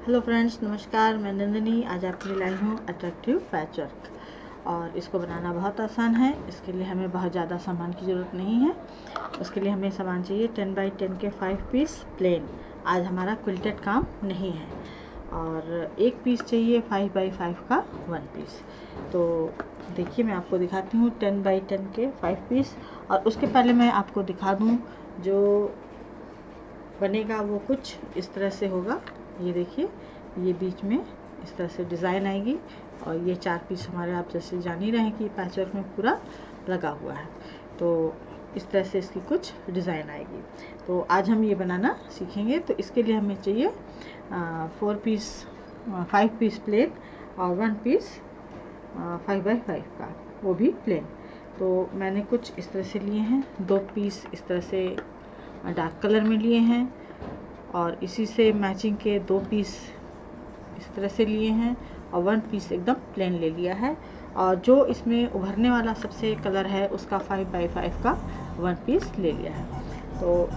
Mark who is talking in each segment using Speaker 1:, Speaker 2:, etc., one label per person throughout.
Speaker 1: Hello friends, नमस्कार। मैं नंदिनी आज आपके लिए लाई हूँ अट्रैक्टिव पैचवर्क। और इसको बनाना बहुत आसान है। इसके लिए हमें बहुत ज़्यादा सामान की ज़रूरत नहीं है। उसके लिए हमें सामान चाहिए 10 बाई 10 के 5 पीस प्लेन। आज हमारा क्विल्टेड काम नहीं है। और एक पीस चाहिए 5 बाई 5 का 1 पीस। तो देखिए, मैं आपको दिखाती हूँ 10 बाई 10 के 5 पीस। और उसके पहले मैं आपको दिखा दूँ जो बनेगा वो कुछ इस तरह से होगा। ये देखिए, ये बीच में इस तरह से डिज़ाइन आएगी। और ये 4 पीस हमारे, आप जैसे जान ही रहे हैं कि पैचवर्क में पूरा लगा हुआ है। तो इस तरह से इसकी कुछ डिज़ाइन आएगी। तो आज हम ये बनाना सीखेंगे। तो इसके लिए हमें चाहिए 5 पीस प्लेन और 1 पीस 5 बाई 5 का, वो भी प्लेन। तो मैंने कुछ इस तरह से लिए हैं। 2 पीस इस तरह से डार्क कलर में लिए हैं और इसी से मैचिंग के 2 पीस इस तरह से लिए हैं और 1 पीस एकदम प्लेन ले लिया है। और जो इसमें उभरने वाला सबसे कलर है उसका 5 बाई 5 का 1 पीस ले लिया है। तो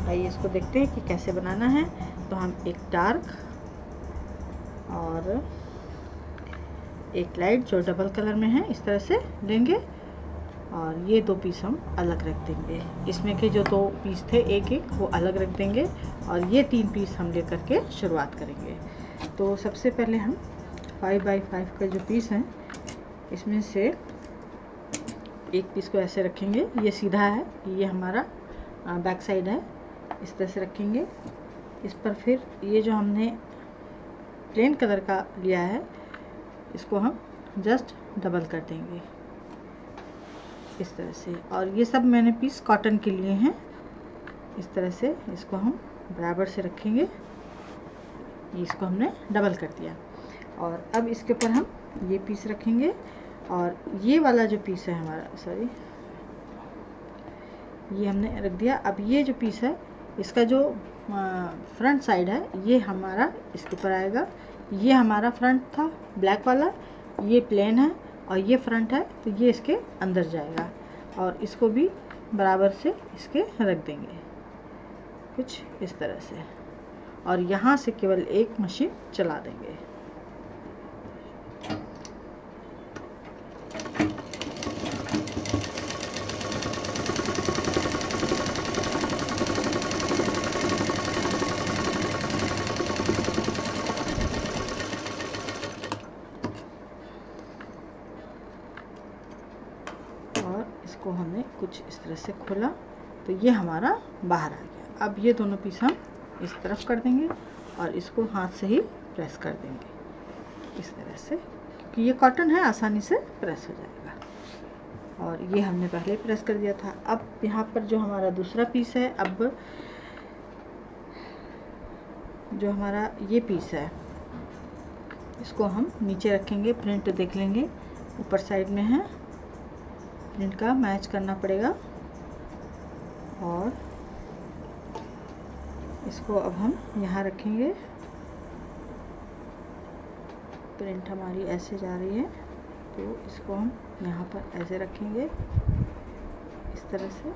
Speaker 1: आइए इसको देखते हैं कि कैसे बनाना है। तो हम एक डार्क और एक लाइट जो डबल कलर में है इस तरह से लेंगे। और ये 2 पीस हम अलग रख देंगे। इसमें के जो 2 पीस थे एक एक, वो अलग रख देंगे। और ये 3 पीस हम लेकर के शुरुआत करेंगे। तो सबसे पहले हम 5 बाई 5 का जो पीस है इसमें से एक पीस को ऐसे रखेंगे। ये सीधा है, ये हमारा बैक साइड है। इस तरह से रखेंगे। इस पर फिर ये जो हमने प्लेन कलर का लिया है इसको हम जस्ट डबल कर देंगे इस तरह से। और ये सब मैंने पीस कॉटन के लिए हैं। इस तरह से इसको हम बराबर से रखेंगे। इसको हमने डबल कर दिया। और अब इसके ऊपर हम ये पीस रखेंगे। और ये वाला जो पीस है हमारा, सॉरी, ये हमने रख दिया। अब ये जो पीस है इसका जो फ्रंट साइड है ये हमारा इसके ऊपर आएगा। ये हमारा फ्रंट था ब्लैक वाला, ये प्लेन है और ये फ्रंट है, तो ये इसके अंदर जाएगा। और इसको भी बराबर से इसके रख देंगे कुछ इस तरह से। और यहाँ से केवल एक मशीन चला देंगे। और इसको हमने कुछ इस तरह से खोला तो ये हमारा बाहर आ गया। अब ये दोनों पीस हम इस तरफ कर देंगे और इसको हाथ से ही प्रेस कर देंगे इस तरह से, क्योंकि ये कॉटन है, आसानी से प्रेस हो जाएगा। और ये हमने पहले प्रेस कर दिया था। अब यहाँ पर जो हमारा दूसरा पीस है, अब जो हमारा ये पीस है इसको हम नीचे रखेंगे। प्रिंट देख लेंगे, ऊपर साइड में है, प्रिंट का मैच करना पड़ेगा। और इसको अब हम यहाँ रखेंगे। प्रिंट हमारी ऐसे जा रही है तो इसको हम यहाँ पर ऐसे रखेंगे इस तरह से।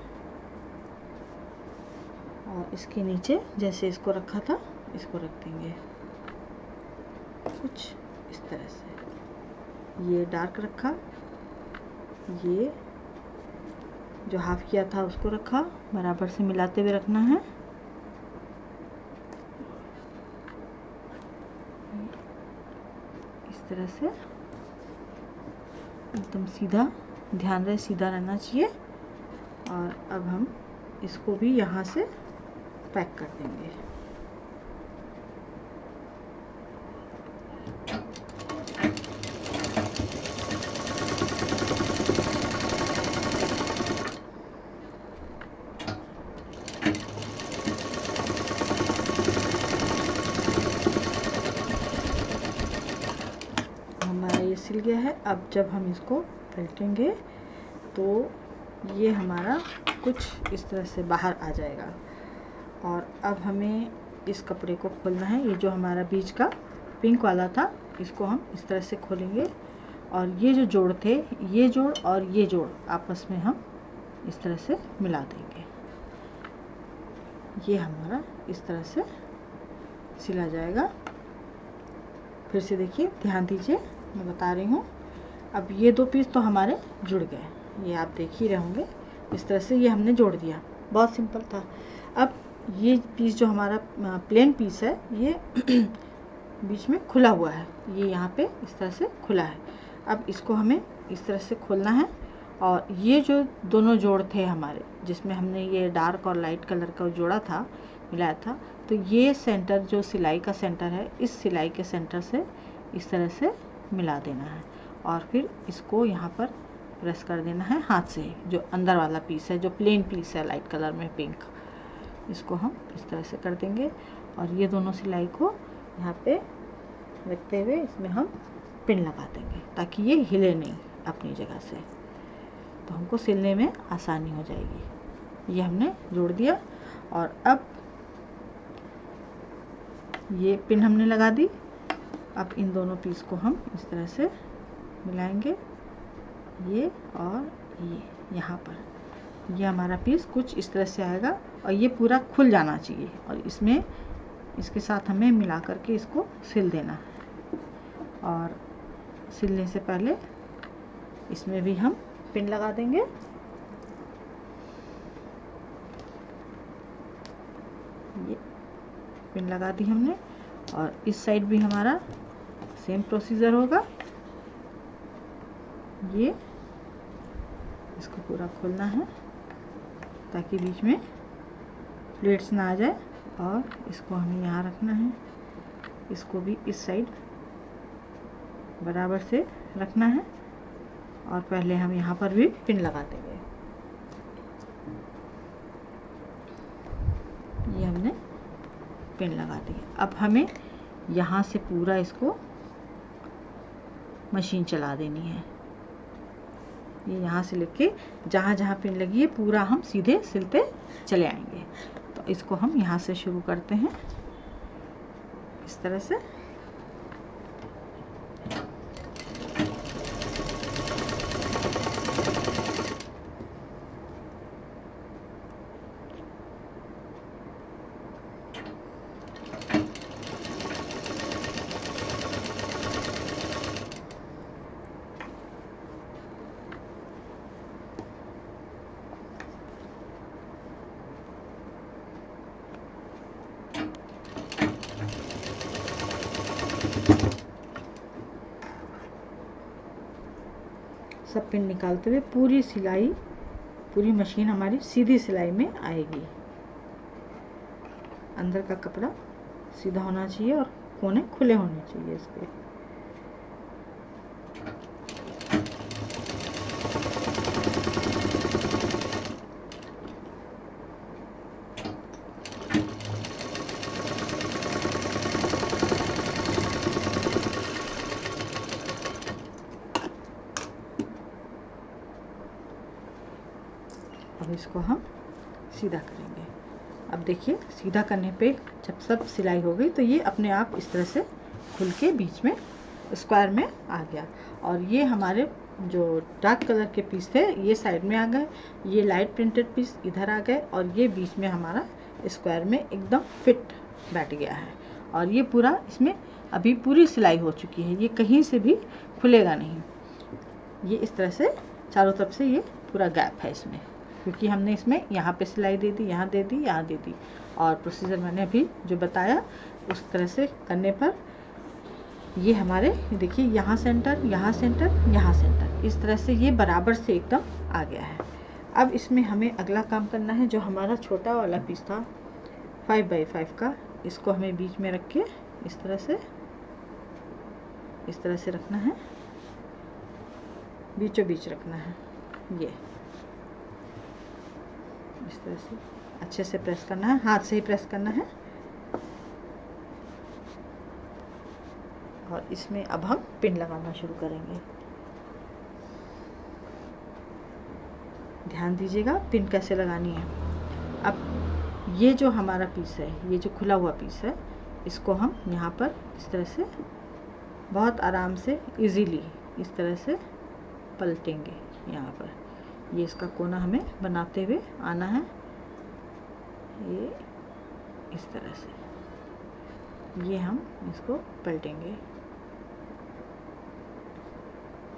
Speaker 1: और इसके नीचे जैसे इसको रखा था इसको रख देंगे कुछ इस तरह से। ये डार्क रखा, ये जो हाफ किया था उसको रखा, बराबर से मिलाते हुए रखना है। इस तरह से एकदम सीधा, ध्यान रहे सीधा रहना चाहिए। और अब हम इसको भी यहाँ से पैक कर देंगे। हमारा ये सिल गया है। अब जब हम इसको पलटेंगे तो ये हमारा कुछ इस तरह से बाहर आ जाएगा। और अब हमें इस कपड़े को खोलना है। ये जो हमारा बीच का पिंक वाला था इसको हम इस तरह से खोलेंगे। और ये जो जोड़ थे, ये जोड़ और ये जोड़ आपस में हम इस तरह से मिला देंगे। ये हमारा इस तरह से सिला जाएगा। फिर से देखिए, ध्यान दीजिए, मैं बता रही हूँ। अब ये 2 पीस तो हमारे जुड़ गए, ये आप देख ही रहे होंगे। इस तरह से ये हमने जोड़ दिया, बहुत सिंपल था। अब ये पीस जो हमारा प्लेन पीस है, ये बीच में खुला हुआ है, ये यहाँ पे इस तरह से खुला है। अब इसको हमें इस तरह से खोलना है, और ये जो दोनों जोड़ थे हमारे, जिसमें हमने ये डार्क और लाइट कलर का जोड़ा था, मिलाया था, तो ये सेंटर जो सिलाई का सेंटर है, इस सिलाई के सेंटर से इस तरह से मिला देना है, और फिर इसको यहाँ पर प्रेस कर देना है हाथ से। जो अंदर वाला पीस है, जो प्लेन पीस है लाइट कलर में पिंक, इसको हम इस तरह से कर देंगे, और ये दोनों सिलाई को यहाँ पे रखते हुए इसमें हम पिन लगा देंगे, ताकि ये हिले नहीं अपनी जगह से, तो हमको सिलने में आसानी हो जाएगी। ये हमने जोड़ दिया, और अब ये पिन हमने लगा दी। अब इन दोनों पीस को हम इस तरह से मिलाएंगे, ये और ये यहाँ पर। ये हमारा पीस कुछ इस तरह से आएगा, और ये पूरा खुल जाना चाहिए, और इसमें इसके साथ हमें मिला करके इसको सिल देना है। और सिलने से पहले इसमें भी हम पिन लगा देंगे। ये पिन लगा दी हमने, और इस साइड भी हमारा सेम प्रोसीजर होगा। ये इसको पूरा खोलना है, ताकि बीच में प्लेट्स ना आ जाए, और इसको हमें यहाँ रखना है। इसको भी इस साइड बराबर से रखना है, और पहले हम यहाँ पर भी पिन लगा देंगे। ये हमने पिन लगा दी। अब हमें यहाँ से पूरा इसको मशीन चला देनी है। ये यहाँ से लेके जहाँ जहाँ पिन लगी है पूरा हम सीधे सिलते चले आएंगे। तो इसको हम यहाँ से शुरू करते हैं, इस तरह से। सब पिन निकालते हुए पूरी सिलाई, पूरी मशीन हमारी सीधी सिलाई में आएगी। अंदर का कपड़ा सीधा होना चाहिए और कोने खुले होने चाहिए इसके। अब इसको हम सीधा करेंगे। अब देखिए, सीधा करने पे जब सब सिलाई हो गई तो ये अपने आप इस तरह से खुल के बीच में स्क्वायर में आ गया। और ये हमारे जो डार्क कलर के पीस थे ये साइड में आ गए, ये लाइट प्रिंटेड पीस इधर आ गए, और ये बीच में हमारा स्क्वायर में एकदम फिट बैठ गया है। और ये पूरा, इसमें अभी पूरी सिलाई हो चुकी है, ये कहीं से भी खुलेगा नहीं। ये इस तरह से चारों तरफ से ये पूरा गैप है इसमें, क्योंकि हमने इसमें यहाँ पे सिलाई दे दी, यहाँ दे दी, यहाँ दे दी। और प्रोसीजर मैंने अभी जो बताया उस तरह से करने पर ये हमारे, देखिए, यहाँ सेंटर, यहाँ सेंटर, यहाँ सेंटर, इस तरह से ये बराबर से एकदम आ गया है। अब इसमें हमें अगला काम करना है। जो हमारा छोटा वाला पीस था 5x5 का, इसको हमें बीच में रख के इस तरह से रखना है, बीचों बीच रखना है। ये इस तरह से अच्छे से प्रेस करना है, हाथ से ही प्रेस करना है। और इसमें अब हम पिन लगाना शुरू करेंगे। ध्यान दीजिएगा पिन कैसे लगानी है। अब ये जो हमारा पीस है, ये जो खुला हुआ पीस है, इसको हम यहाँ पर इस तरह से बहुत आराम से, इजीली इस तरह से पलटेंगे। यहाँ पर ये इसका कोना हमें बनाते हुए आना है, ये इस तरह से। ये हम इसको पलटेंगे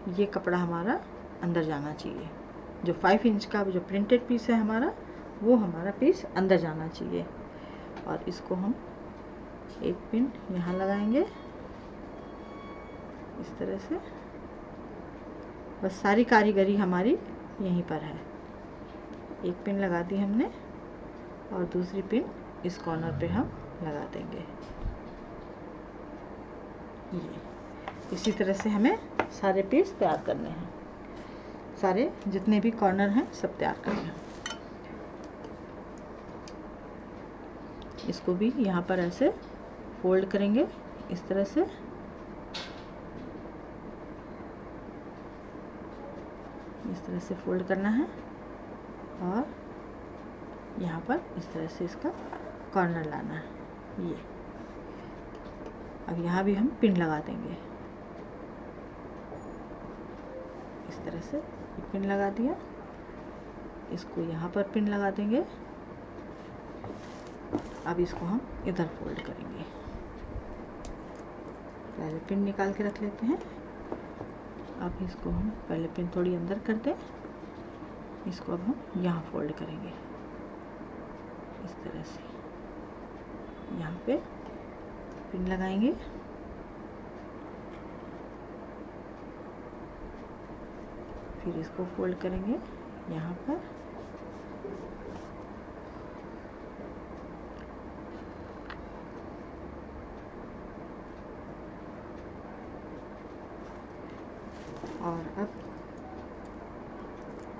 Speaker 1: ये कपड़ा हमारा अंदर जाना चाहिए। जो 5 इंच का जो प्रिंटेड पीस है हमारा, वो हमारा पीस अंदर जाना चाहिए। और इसको हम एक पिन यहाँ लगाएंगे इस तरह से। बस सारी कारीगरी हमारी यहीं पर है। एक पिन लगा दी हमने और दूसरी पिन इस कॉर्नर पे हम लगा देंगे। ये इसी तरह से हमें सारे पीस तैयार करने हैं। सारे जितने भी कॉर्नर हैं सब तैयार करने हैं। इसको भी यहाँ पर ऐसे फोल्ड करेंगे इस तरह से। इस तरह से फोल्ड करना है और यहाँ पर इस तरह से इसका कॉर्नर लाना है। ये अब यहाँ भी हम पिन लगा देंगे इस तरह से। पिन लगा दिया, इसको यहाँ पर पिन लगा देंगे। अब इसको हम इधर फोल्ड करेंगे। पहले पिन निकाल के रख लेते हैं। अब इसको हम पहले पिन थोड़ी अंदर कर दें। इसको अब हम यहाँ फोल्ड करेंगे इस तरह से। यहाँ पे पिन लगाएंगे, फिर इसको फोल्ड करेंगे यहाँ पर। और अब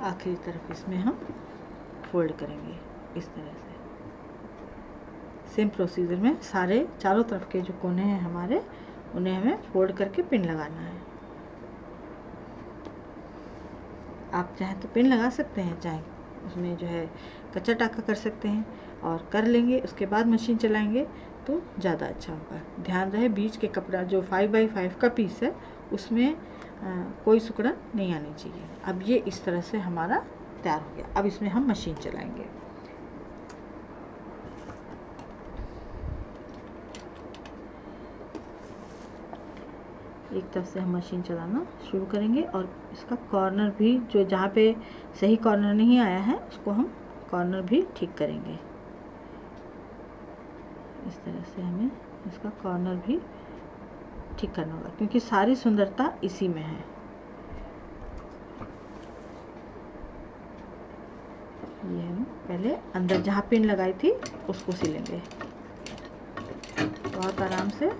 Speaker 1: आखिरी तरफ इसमें हम फोल्ड करेंगे इस तरह से। सेम प्रोसीजर में सारे चारों तरफ के जो कोने हैं हमारे, उन्हें हमें फोल्ड करके पिन लगाना है। आप चाहे तो पिन लगा सकते हैं, चाहे उसमें जो है कच्चा टाका कर सकते हैं और कर लेंगे। उसके बाद मशीन चलाएंगे तो ज़्यादा अच्छा होगा। ध्यान रहे बीच के कपड़ा जो 5x5 का पीस है उसमें कोई सिकुड़न नहीं आनी चाहिए। अब ये इस तरह से हमारा तैयार हो गया। अब इसमें हम मशीन चलाएंगे। एक तरफ से हम मशीन चलाना शुरू करेंगे और इसका कॉर्नर भी जो जहाँ पे सही कॉर्नर नहीं आया है उसको हम कॉर्नर भी ठीक करेंगे। इस तरह से हमें इसका कॉर्नर भी ठीक करना होगा क्योंकि सारी सुंदरता इसी में है। ये हम पहले अंदर जहाँ पिन लगाई थी उसको सिलेंगे बहुत आराम से।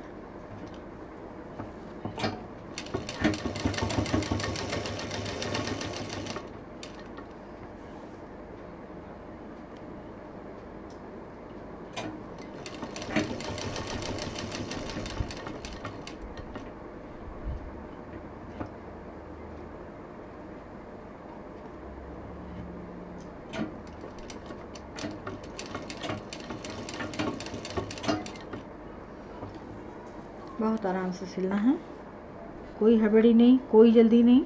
Speaker 1: बहुत आराम से सिलना है, कोई हड़बड़ी नहीं, कोई जल्दी नहीं।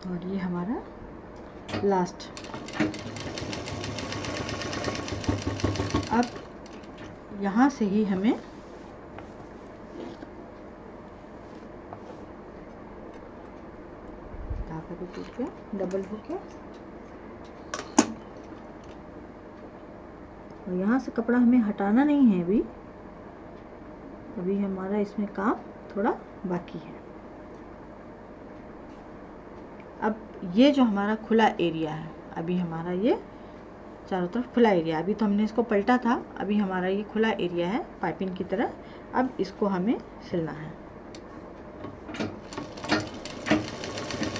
Speaker 1: और ये हमारा लास्ट। अब यहाँ से ही हमें के डबल हो गया। और यहाँ से कपड़ा हमें हटाना नहीं है अभी हमारा इसमें काम थोड़ा बाकी है। अब ये जो हमारा खुला एरिया है, अभी हमारा ये चारों तरफ खुला एरिया, अभी तो हमने इसको पलटा था, अभी हमारा ये खुला एरिया है पाइपिंग की तरह। अब इसको हमें सिलना है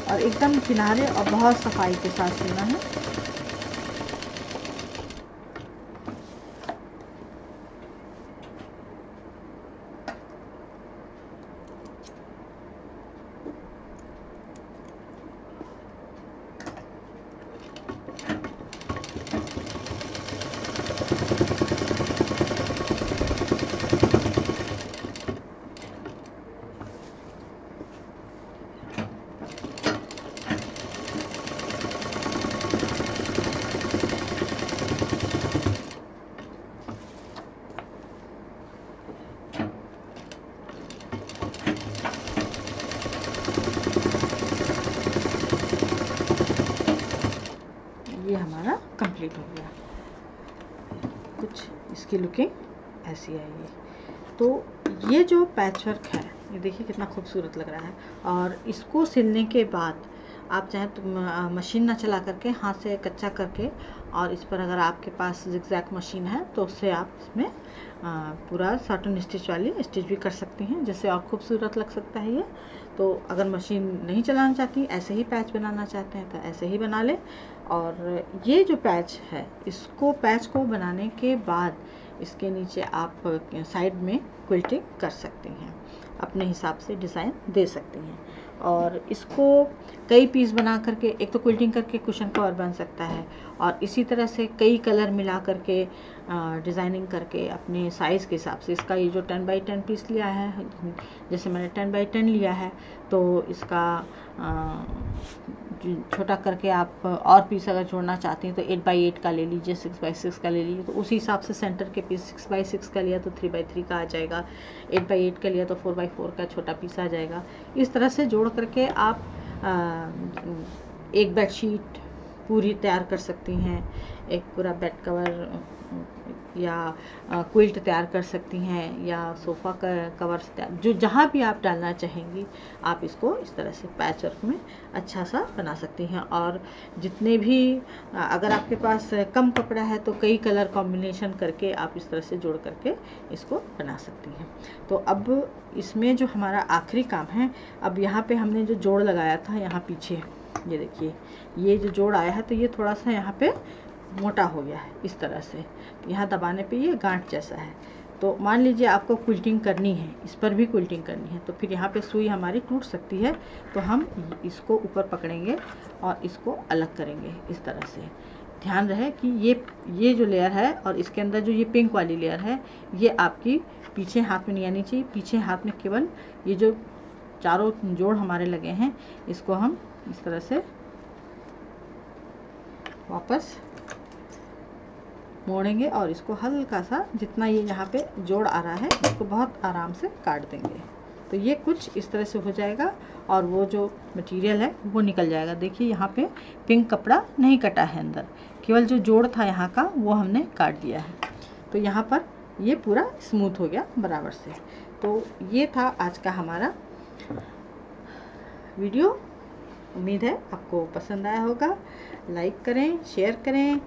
Speaker 1: और एकदम किनारे और बहुत सफाई के साथ सिलना है। ये हमारा कंप्लीट हो गया। कुछ इसकी लुकिंग ऐसी आएगी। तो ये जो पैचवर्क है, ये देखिए कितना खूबसूरत लग रहा है। और इसको सिलने के बाद आप चाहे तो मशीन ना चला करके हाथ से कच्चा करके, और इस पर अगर आपके पास जिगजैग मशीन है तो उससे आप इसमें पूरा सॉटन स्टिच वाली स्टिच भी कर सकती हैं, जिससे और खूबसूरत लग सकता है ये। तो अगर मशीन नहीं चलाना चाहती, ऐसे ही पैच बनाना चाहते हैं तो ऐसे ही बना लें। और ये जो पैच है, इसको पैच को बनाने के बाद इसके नीचे आप साइड में क्विल्टिंग कर सकती हैं, अपने हिसाब से डिज़ाइन दे सकती हैं। और इसको कई पीस बना करके, एक तो क्विल्टिंग करके कुशन कवर बन सकता है, और इसी तरह से कई कलर मिला करके डिज़ाइनिंग करके अपने साइज़ के हिसाब से। इसका ये जो 10 बाई 10 पीस लिया है, जैसे मैंने 10 बाई 10 लिया है, तो इसका छोटा करके आप और पीस अगर जोड़ना चाहती हैं तो 8 बाई 8 का ले लीजिए, 6 बाई 6 का ले लीजिए। तो उसी हिसाब से सेंटर के पीस 6 बाई 6 का लिया तो 3 बाई 3 का आ जाएगा, 8 बाई 8 का लिया तो 4 बाई 4 का छोटा पीस आ जाएगा। इस तरह से जोड़ करके आप एक बेडशीट पूरी तैयार कर सकती हैं, एक पूरा बेड कवर या क्विल्ट तैयार कर सकती हैं, या सोफ़ा का कवर तैयार, जो जहाँ भी आप डालना चाहेंगी आप इसको इस तरह से पैचवर्क में अच्छा सा बना सकती हैं। और जितने भी अगर आपके पास कम कपड़ा है तो कई कलर कॉम्बिनेशन करके आप इस तरह से जोड़ करके इसको बना सकती हैं। तो अब इसमें जो हमारा आखिरी काम है, अब यहाँ पे हमने जो जोड़ लगाया था यहाँ पीछे, ये देखिए ये जो जोड़ आया है तो ये थोड़ा सा यहाँ पे मोटा हो गया है इस तरह से, यहाँ दबाने पे ये गांठ जैसा है। तो मान लीजिए आपको क्विल्टिंग करनी है, इस पर भी क्विल्टिंग करनी है, तो फिर यहाँ पे सुई हमारी टूट सकती है। तो हम इसको ऊपर पकड़ेंगे और इसको अलग करेंगे इस तरह से। ध्यान रहे कि ये जो लेयर है और इसके अंदर जो ये पिंक वाली लेयर है, ये आपकी पीछे हाथ में नहीं आनी चाहिए। पीछे हाथ में केवल ये जो चारों जोड़ हमारे लगे हैं, इसको हम इस तरह से वापस मोड़ेंगे और इसको हल्का सा, जितना ये यहाँ पे जोड़ आ रहा है, इसको बहुत आराम से काट देंगे। तो ये कुछ इस तरह से हो जाएगा और वो जो मटेरियल है वो निकल जाएगा। देखिए यहाँ पे पिंक कपड़ा नहीं कटा है अंदर, केवल जो जोड़ था यहाँ का वो हमने काट दिया है। तो यहाँ पर ये पूरा स्मूथ हो गया बराबर से। तो ये था आज का हमारा वीडियो। उम्मीद है आपको पसंद आया होगा। लाइक करें, शेयर करें,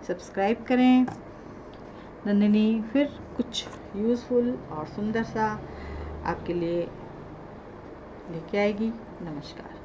Speaker 1: सब्सक्राइब करें। नंदिनी फिर कुछ यूज़फुल और सुंदर सा आपके लिए लेके आएगी। नमस्कार।